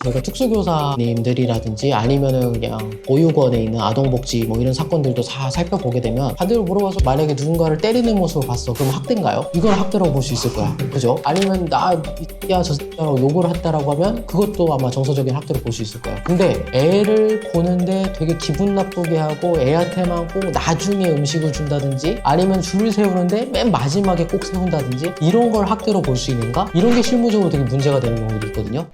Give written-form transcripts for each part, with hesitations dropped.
그러니까 특수교사님들이라든지 아니면은 그냥 보육원에 있는 아동복지 뭐 이런 사건들도 다 살펴보게 되면 반대로 물어봐서 만약에 누군가를 때리는 모습을 봤어. 그럼 학대인가요? 이걸 학대라고 볼 수 있을 거야. 그죠? 아니면 야, 저 새끼라고 욕을 했다라고 하면 그것도 아마 정서적인 학대로 볼 수 있을 거야. 근데 애를 보는데 되게 기분 나쁘게 하고 애한테만 꼭 나중에 음식을 준다든지 아니면 줄을 세우는데 맨 마지막에 꼭 세운다든지 이런 걸 학대로 볼 수 있는가? 이런 게 실무적으로 되게 문제가 되는 경우들이 있거든요.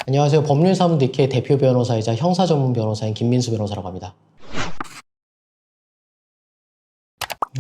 안녕하세요. 법률사무 니케의 대표 변호사이자 형사 전문 변호사인 김민수 변호사라고 합니다.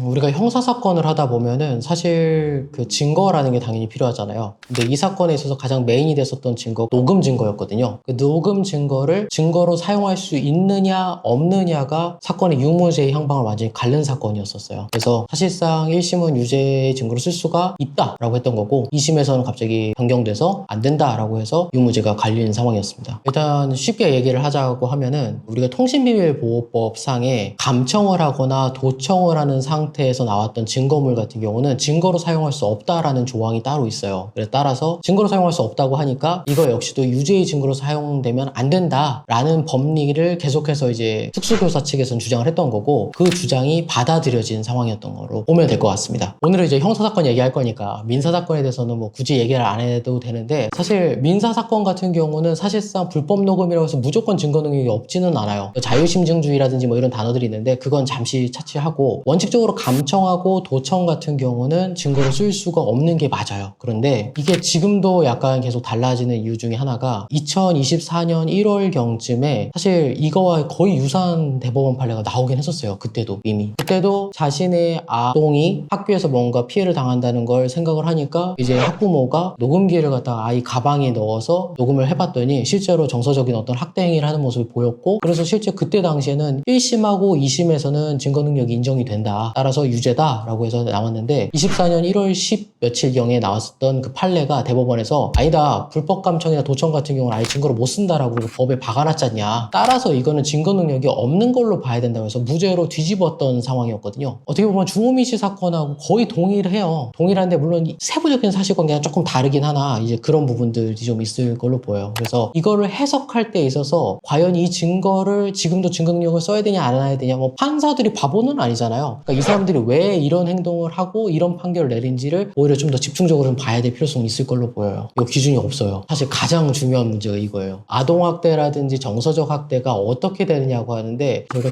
우리가 형사사건을 하다 보면은 사실 그 증거라는 게 당연히 필요하잖아요. 근데 이 사건에 있어서 가장 메인이 됐었던 증거, 녹음 증거였거든요. 그 녹음 증거를 증거로 사용할 수 있느냐, 없느냐가 사건의 유무죄의 향방을 완전히 가른 사건이었었어요. 그래서 사실상 1심은 유죄의 증거로 쓸 수가 있다라고 했던 거고 2심에서는 갑자기 변경돼서 안 된다라고 해서 유무죄가 갈린 상황이었습니다. 일단 쉽게 얘기를 하자고 하면은 우리가 통신비밀보호법상에 감청을 하거나 도청을 하는 상태에서 나왔던 증거물 같은 경우는 증거로 사용할 수 없다라는 조항이 따로 있어요. 그래서 따라서 증거로 사용할 수 없다고 하니까 이거 역시도 유죄의 증거로 사용되면 안 된다라는 법리를 계속해서 이제 특수교사 측에서는 주장을 했던 거고 그 주장이 받아들여진 상황이었던 거로 보면 될 것 같습니다. 오늘은 이제 형사사건 얘기할 거니까 민사사건에 대해서는 뭐 굳이 얘기를 안 해도 되는데 사실 민사사건 같은 경우는 사실상 불법 녹음이라고 해서 무조건 증거 능력이 없지는 않아요. 자유심증주의라든지 뭐 이런 단어들이 있는데 그건 잠시 차치하고 원칙적으로 감청하고 도청 같은 경우는 증거로 쓸 수가 없는 게 맞아요. 그런데 이게 지금도 약간 계속 달라지는 이유 중에 하나가 2024년 1월경쯤에 사실 이거와 거의 유사한 대법원 판례가 나오긴 했었어요. 그때도 이미. 그때도 자신의 아동이 학교에서 뭔가 피해를 당한다는 걸 생각을 하니까 이제 학부모가 녹음기를 갖다가 아이 가방에 넣어서 녹음을 해봤더니 실제로 정서적인 어떤 학대 행위를 하는 모습을 보였고 그래서 실제 그때 당시에는 1심하고 2심에서는 증거 능력이 인정이 된다. 따라서 유죄다라고 해서 나왔는데 24년 1월 10 며칠경에 나왔었던 그 판례가 대법원에서 아니다. 불법 감청이나 도청 같은 경우는 아예 증거로 못 쓴다라고 법에 박아놨잖냐. 따라서 이거는 증거 능력이 없는 걸로 봐야 된다고 해서 무죄로 뒤집었던 상황이었거든요. 어떻게 보면 주호민 씨 사건하고 거의 동일해요. 동일한데 물론 세부적인 사실관계가 조금 다르긴 하나 이제 그런 부분들이 좀 있을 걸로 보여요. 그래서 이거를 해석할 때 있어서 과연 이 증거를 지금도 증거 능력을 써야 되냐 안 해야 되냐 뭐 판사들이 바보는 아니잖아요. 그러니까 이 사람들이 왜 이런 행동을 하고 이런 판결을 내린지를 오히려 좀 더 집중적으로 좀 봐야 될 필요성이 있을 걸로 보여요. 이 기준이 없어요. 사실 가장 중요한 문제가 이거예요. 아동학대라든지 정서적 학대가 어떻게 되느냐고 하는데 저희가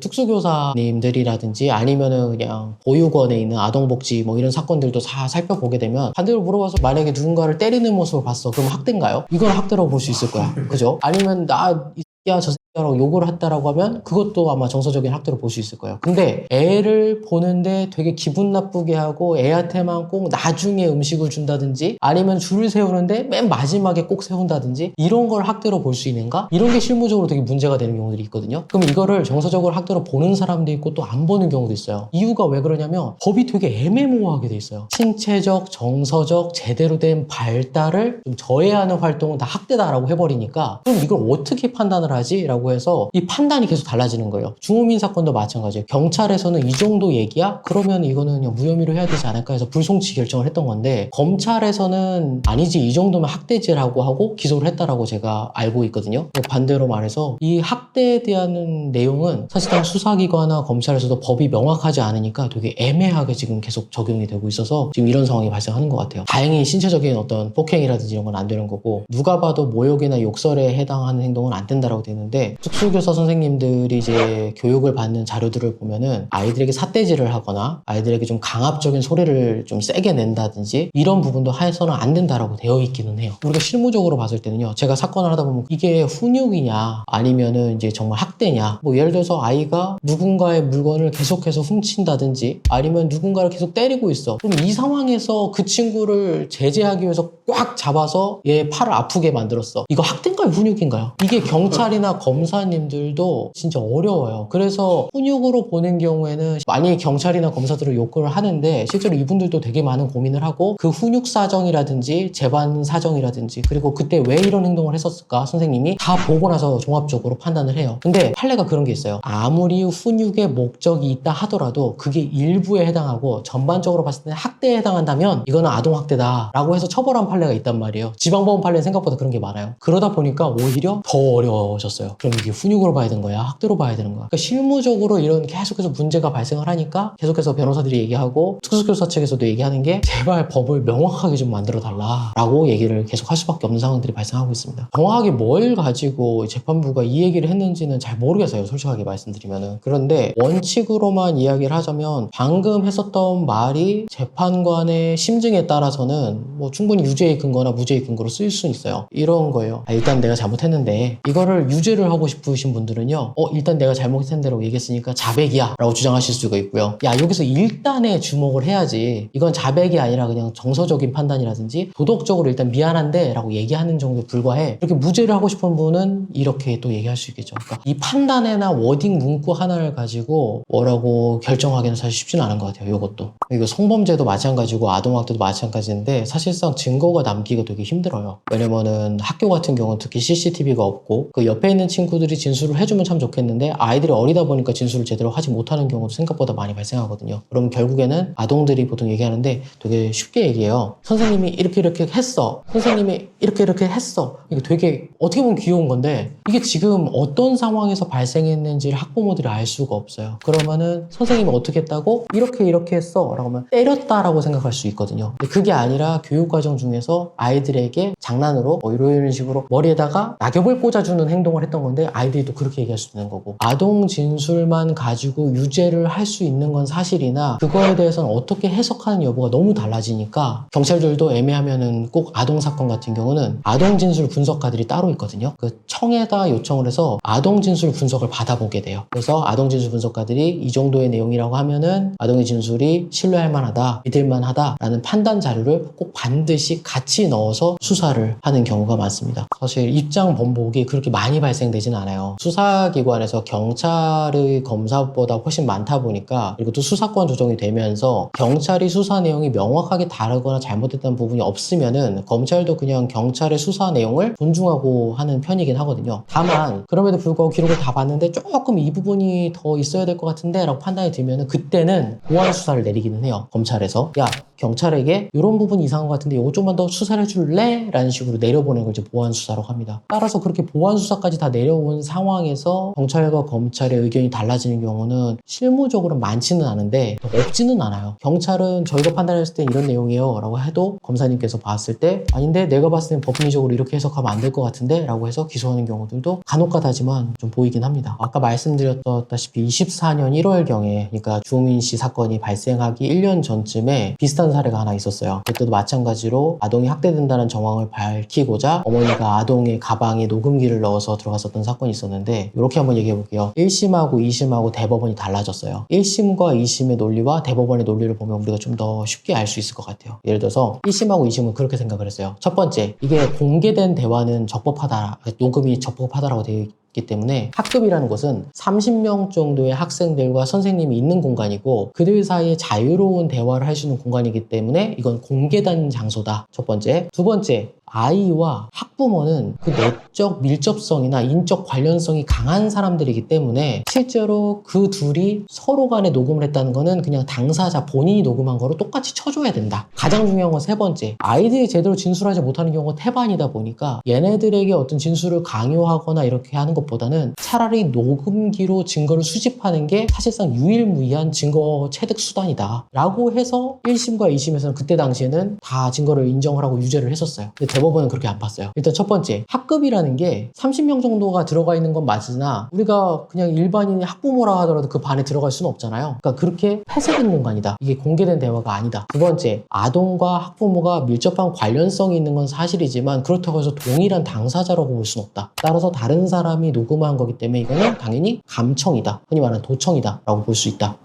특수교사님들이라든지 아니면은 그냥 보육원에 있는 아동복지 뭐 이런 사건들도 다 살펴보게 되면 반대로 물어봐서 만약에 누군가를 때리는 모습을 봤어. 그럼 학대인가요? 이건 학대라고 볼 수 있을 거야. 그죠? 아니면 야, 저 새끼라고 욕을 했다라고 하면 그것도 아마 정서적인 학대로 볼 수 있을 거예요. 근데 애를 보는데 되게 기분 나쁘게 하고 애한테만 꼭 나중에 음식을 준다든지 아니면 줄을 세우는데 맨 마지막에 꼭 세운다든지 이런 걸 학대로 볼 수 있는가? 이런 게 실무적으로 되게 문제가 되는 경우들이 있거든요. 그럼 이거를 정서적으로 학대로 보는 사람도 있고 또 안 보는 경우도 있어요. 이유가 왜 그러냐면 법이 되게 애매모호하게 돼 있어요. 신체적, 정서적, 제대로 된 발달을 좀 저해하는 활동은 다 학대다라고 해버리니까 그럼 이걸 어떻게 판단을 하지? 라고 해서 이 판단이 계속 달라지는 거예요. 주호민 사건도 마찬가지예요. 경찰에서는 이 정도 얘기야? 그러면 이거는 그냥 무혐의로 해야 되지 않을까 해서 불송치 결정을 했던 건데 검찰에서는 아니지 이 정도면 학대죄라고 하고 기소를 했다라고 제가 알고 있거든요. 반대로 말해서 이 학대에 대한 내용은 사실상 수사기관이나 검찰에서도 법이 명확하지 않으니까 되게 애매하게 지금 계속 적용이 되고 있어서 지금 이런 상황이 발생하는 것 같아요. 다행히 신체적인 어떤 폭행이라든지 이런 건 안 되는 거고 누가 봐도 모욕이나 욕설에 해당하는 행동은 안 된다라고 되는데 특수교사 선생님들이 이제 교육을 받는 자료들을 보면은 아이들에게 삿대질을 하거나 아이들에게 좀 강압적인 소리를 좀 세게 낸다든지 이런 부분도 해서는 안 된다라고 되어 있기는 해요. 우리가 실무적으로 봤을 때는요. 제가 사건을 하다 보면 이게 훈육이냐 아니면은 이제 정말 학대냐 뭐 예를 들어서 아이가 누군가의 물건을 계속해서 훔친다든지 아니면 누군가를 계속 때리고 있어. 그럼 이 상황에서 그 친구를 제재하기 위해서 꽉 잡아서 얘 팔을 아프게 만들었어. 이거 학대인가요? 훈육인가요? 이게 경찰이나 검사님들도 진짜 어려워요. 그래서 훈육으로 보는 경우에는 많이 경찰이나 검사들을 욕을 하는데 실제로 이분들도 되게 많은 고민을 하고 그 훈육 사정이라든지 재반 사정이라든지 그리고 그때 왜 이런 행동을 했었을까 선생님이 다 보고 나서 종합적으로 판단을 해요. 근데 판례가 그런 게 있어요. 아무리 훈육의 목적이 있다 하더라도 그게 일부에 해당하고 전반적으로 봤을 때 학대에 해당한다면 이거는 아동학대다 라고 해서 처벌한 판례가 있단 말이에요. 지방법원 판례는 생각보다 그런 게 많아요. 그러다 보니까 오히려 더 어려워졌어요. 그럼 이게 훈육으로 봐야 되는 거야? 학대로 봐야 되는 거야? 그러니까 실무적으로 이런 계속해서 문제가 발생을 하니까 계속해서 변호사들이 얘기하고 특수교사 측에서도 얘기하는 게 제발 법을 명확하게 좀 만들어 달라 라고 얘기를 계속 할 수밖에 없는 상황들이 발생하고 있습니다. 정확하게 뭘 가지고 재판부가 이 얘기를 했는지는 잘 모르겠어요. 솔직하게 말씀드리면은. 그런데 원칙으로만 이야기를 하자면 방금 했었던 말이 재판관의 심증에 따라서는 뭐 충분히 유죄의 근거나 무죄의 근거로 쓰일 수는 있어요. 이런 거예요. 일단 내가 잘못했는데 이거를 유죄를 하고 싶으신 분들은요. 일단 내가 잘못한 대로 얘기했으니까 자백이야 라고 주장하실 수가 있고요. 야 여기서 일단에 주목을 해야지 이건 자백이 아니라 그냥 정서적인 판단이라든지 도덕적으로 일단 미안한데 라고 얘기하는 정도에 불과해. 이렇게 무죄를 하고 싶은 분은 이렇게 또 얘기할 수 있겠죠. 그러니까 이 판단에나 워딩 문구 하나를 가지고 뭐라고 결정하기는 사실 쉽지는 않은 것 같아요. 이것도. 이거 성범죄도 마찬가지고 아동학대도 마찬가지인데 사실상 증거가 남기가 되게 힘들어요. 왜냐면은 학교 같은 경우는 특히 CCTV가 없고 그 옆에 있는 친구들이 진술을 해주면 참 좋겠는데 아이들이 어리다 보니까 진술을 제대로 하지 못하는 경우도 생각보다 많이 발생하거든요. 그럼 결국에는 아동들이 보통 얘기하는데 되게 쉽게 얘기해요. 선생님이 이렇게 했어. 선생님이 이렇게 했어. 이게 되게 어떻게 보면 귀여운 건데 이게 지금 어떤 상황에서 발생했는지를 학부모들이 알 수가 없어요. 그러면은 선생님이 어떻게 했다고? 이렇게 했어 라고 하면 때렸다라고 생각할 수 있거든요. 근데 그게 아니라 교육과정 중에서 아이들에게 장난으로 이런 식으로 머리에다가 낙엽을 꽂아주는 행동을 했던 건데 아이들이 또 그렇게 얘기할 수 있는 거고 아동 진술만 가지고 유죄를 할 수 있는 건 사실이나 그거에 대해서는 어떻게 해석하는 여부가 너무 달라지니까 경찰들도 애매하면은 꼭 아동 사건 같은 경우는 아동 진술 분석가들이 따로 있거든요. 그 청에다 요청을 해서 아동 진술 분석을 받아보게 돼요. 그래서 아동 진술 분석가들이 이 정도의 내용이라고 하면은 아동의 진술이 신뢰할 만하다, 믿을 만하다라는 판단 자료를 꼭 반드시 같이 넣어서 수사를 하는 경우가 많습니다. 사실 입장 번복이 그렇게 많이 발생되지는 않아요. 수사기관에서 경찰의 검사보다 훨씬 많다 보니까 그리고 또 수사권 조정이 되면서 경찰이 수사 내용이 명확하게 다르거나 잘못됐다는 부분이 없으면은 검찰도 그냥 경찰의 수사 내용을 존중하고 하는 편이긴 하거든요. 다만 그럼에도 불구하고 기록을 다 봤는데 조금 이 부분이 더 있어야 될 것 같은데 라고 판단이 들면은 그때는 보완 수사를 내리기는 해요. 검찰에서 야 경찰에게 이런 부분이 이상한 것 같은데 이거 좀만 더 수사를 해줄래? 라는 식으로 내려보내는 걸 이제 보완 수사라고 합니다. 따라서 그렇게 보완 수사까지 다 내려온 상황에서 경찰과 검찰의 의견이 달라지는 경우는 실무적으로 많지는 않은데 없지는 않아요. 경찰은 저희가 판단했을 때 이런 내용이에요 라고 해도 검사님께서 봤을 때 아닌데 내가 봤을 땐 법리적으로 이렇게 해석하면 안 될 것 같은데 라고 해서 기소하는 경우들도 간혹가다지만 좀 보이긴 합니다. 아까 말씀드렸다시피 24년 1월경에 그러니까 주호민 씨 사건이 발생하기 1년 전쯤에 비슷한 사례가 하나 있었어요. 그때도 마찬가지로 아동이 학대된다는 정황을 밝히고자 어머니가 아동의 가방에 녹음기를 넣어서 들어갔었던 사건이 있었는데 이렇게 한번 얘기해 볼게요. 1심하고 2심하고 대법원이 달라졌어요. 1심과 2심의 논리와 대법원의 논리를 보면 우리가 좀 더 쉽게 알 수 있을 것 같아요. 예를 들어서 1심하고 2심은 그렇게 생각을 했어요. 첫 번째, 이게 공개된 대화는 적법하다, 녹음이 적법하다라고 되어 있기 때문에 학급이라는 곳은 30명 정도의 학생들과 선생님이 있는 공간이고 그들 사이에 자유로운 대화를 할 수 있는 공간이기 때문에 이건 공개된 장소다. 첫 번째. 두 번째, 아이와 학부모는 그 내적 밀접성이나 인적 관련성이 강한 사람들이기 때문에 실제로 그 둘이 서로 간에 녹음을 했다는 거는 그냥 당사자 본인이 녹음한 거로 똑같이 쳐줘야 된다. 가장 중요한 건 세 번째, 아이들이 제대로 진술하지 못하는 경우가 태반이다 보니까 얘네들에게 어떤 진술을 강요하거나 이렇게 하는 것보다는 차라리 녹음기로 증거를 수집하는 게 사실상 유일무이한 증거 체득 수단이다 라고 해서 1심과 2심에서는 그때 당시에는 다 증거를 인정을 하고 유죄를 했었어요. 근데 대법원은 그렇게 안 봤어요. 일단 첫 번째, 학급이라는 게 30명 정도가 들어가 있는 건 맞으나 우리가 그냥 일반인이 학부모라 하더라도 그 반에 들어갈 수는 없잖아요. 그러니까 그렇게 폐쇄된 공간이다. 이게 공개된 대화가 아니다. 두 번째, 아동과 학부모가 밀접한 관련성이 있는 건 사실이지만 그렇다고 해서 동일한 당사자라고 볼 수는 없다. 따라서 다른 사람이 녹음한 거기 때문에 이거는 당연히 감청이다. 흔히 말하는 도청이다 라고 볼 수 있다.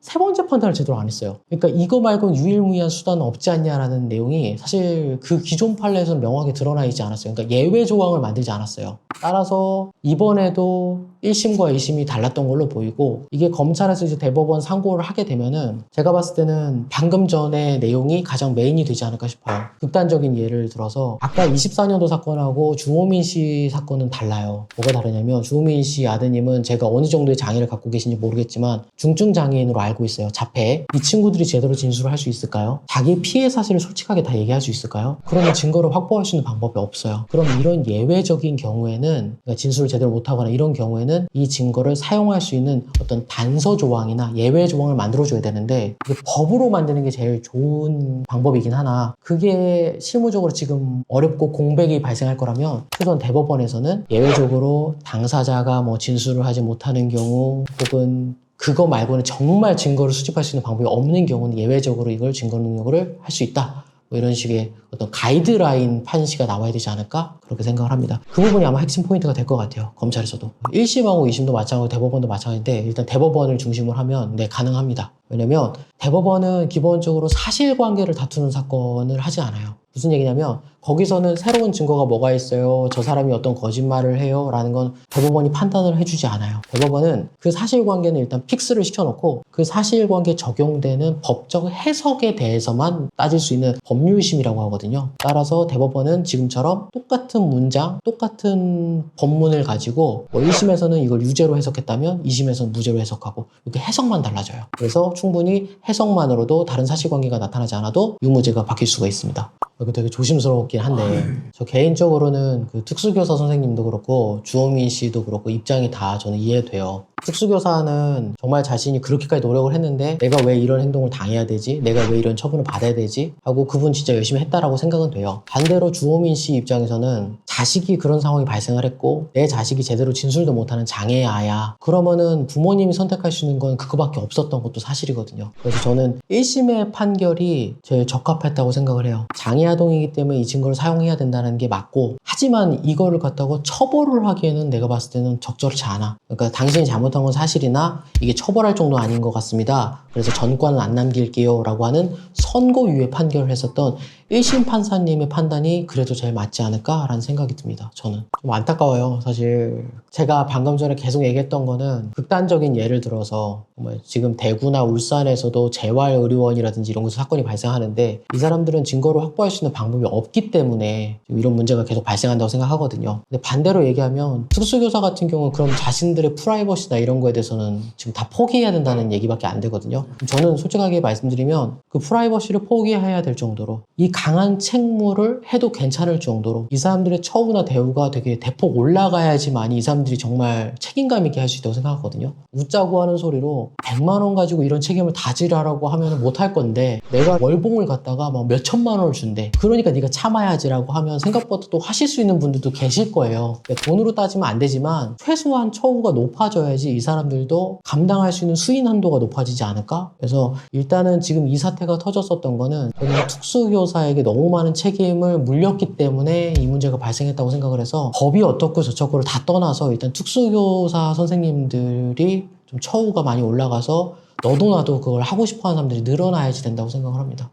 세 번째 판단을 제대로 안 했어요. 그러니까 이거 말고는 유일무이한 수단은 없지 않냐라는 내용이 사실 그 기존 판례에서는 명확히 드러나 있지 않았어요. 그러니까 예외 조항을 만들지 않았어요. 따라서 이번에도 1심과 2심이 달랐던 걸로 보이고, 이게 검찰에서 이제 대법원 상고를 하게 되면은 제가 봤을 때는 방금 전의 내용이 가장 메인이 되지 않을까 싶어요. 극단적인 예를 들어서 아까 24년도 사건하고 주호민 씨 사건은 달라요. 뭐가 다르냐면 주호민 씨 아드님은 제가 어느 정도의 장애를 갖고 계신지 모르겠지만 중증 장애인으로 알고 있어요. 자폐. 이 친구들이 제대로 진술을 할 수 있을까요? 자기 피해 사실을 솔직하게 다 얘기할 수 있을까요? 그러면 증거를 확보할 수 있는 방법이 없어요. 그럼 이런 예외적인 경우에는, 그러니까 진술을 제대로 못하거나 이런 경우에는 이 증거를 사용할 수 있는 어떤 단서 조항이나 예외 조항을 만들어줘야 되는데, 이게 법으로 만드는 게 제일 좋은 방법이긴 하나, 그게 실무적으로 지금 어렵고 공백이 발생할 거라면 최소한 대법원에서는 예외적으로 당사자가 뭐 진술을 하지 못하는 경우, 혹은 그거 말고는 정말 증거를 수집할 수 있는 방법이 없는 경우는 예외적으로 이걸 증거 능력을 할 수 있다. 뭐 이런 식의 어떤 가이드라인 판시가 나와야 되지 않을까? 그렇게 생각을 합니다. 그 부분이 아마 핵심 포인트가 될 것 같아요. 검찰에서도. 1심하고 2심도 마찬가지고 대법원도 마찬가지인데, 일단 대법원을 중심으로 하면 네, 가능합니다. 왜냐면 대법원은 기본적으로 사실관계를 다투는 사건을 하지 않아요. 무슨 얘기냐면 거기서는 새로운 증거가 뭐가 있어요, 저 사람이 어떤 거짓말을 해요 라는 건 대법원이 판단을 해주지 않아요. 대법원은 그 사실관계는 일단 픽스를 시켜놓고 그 사실관계에 적용되는 법적 해석에 대해서만 따질 수 있는 법률심이라고 하거든요. 따라서 대법원은 지금처럼 똑같은 문장, 똑같은 법문을 가지고 1심에서는 이걸 유죄로 해석했다면 2심에서는 무죄로 해석하고, 이렇게 해석만 달라져요. 그래서 충분히 해석만으로도 다른 사실관계가 나타나지 않아도 유무죄가 바뀔 수가 있습니다. 이거 되게 조심스럽긴 한데, 저 개인적으로는 그 특수교사 선생님도 그렇고 주호민 씨도 그렇고 입장이 다 저는 이해돼요. 특수교사는 정말 자신이 그렇게까지 노력을 했는데 내가 왜 이런 행동을 당해야 되지? 내가 왜 이런 처분을 받아야 되지? 하고 그분 진짜 열심히 했다라고 생각은 돼요. 반대로 주호민 씨 입장에서는 자식이 그런 상황이 발생을 했고 내 자식이 제대로 진술도 못하는 장애아야, 그러면은 부모님이 선택할 수 있는 건 그거밖에 없었던 것도 사실이거든요. 그래서 저는 1심의 판결이 제일 적합했다고 생각을 해요. 장애아동이기 때문에 이 증거를 사용해야 된다는 게 맞고, 하지만 이거를 갖다가 처벌을 하기에는 내가 봤을 때는 적절치 않아. 그러니까 당신이 잘못한 건 사실이나 이게 처벌할 정도 아닌 것 같습니다. 그래서 전과는 안 남길게요 라고 하는 선고유예 판결을 했었던 1심 판사님의 판단이 그래도 제일 맞지 않을까라는 생각이 듭니다. 저는 좀 안타까워요. 사실 제가 방금 전에 계속 얘기했던 거는 극단적인 예를 들어서 지금 대구나 울산에서도 재활의료원이라든지 이런 곳에서 사건이 발생하는데 이 사람들은 증거를 확보할 수 있는 방법이 없기 때문에 이런 문제가 계속 발생한다고 생각하거든요. 근데 반대로 얘기하면 특수교사 같은 경우는 그럼 자신들의 프라이버시나 이런 거에 대해서는 지금 다 포기해야 된다는 얘기밖에 안 되거든요. 저는 솔직하게 말씀드리면 그 프라이버시를 포기해야 될 정도로, 이 강한 책무를 해도 괜찮을 정도로 이 사람들의 처우나 대우가 되게 대폭 올라가야지만이 이 사람들이 정말 책임감 있게 할 수 있다고 생각하거든요. 웃자고 하는 소리로 100만 원 가지고 이런 책임을 다 지라라고 하면 못할 건데, 내가 월봉을 갖다가 막 몇 천만 원을 준대, 그러니까 네가 참아야지라고 하면 생각보다 또 하실 수 있는 분들도 계실 거예요. 그러니까 돈으로 따지면 안 되지만 최소한 처우가 높아져야지 이 사람들도 감당할 수 있는 수인 한도가 높아지지 않을까? 그래서 일단은 지금 이 사태가 터졌었던 거는 저는 특수교사에게 너무 많은 책임을 물렸기 때문에 이 문제가 발생했다고 생각을 해서, 법이 어떻고 저쩌고를 다 떠나서 일단 특수교사 선생님들이 좀 처우가 많이 올라가서 너도 나도 그걸 하고 싶어하는 사람들이 늘어나야지 된다고 생각을 합니다.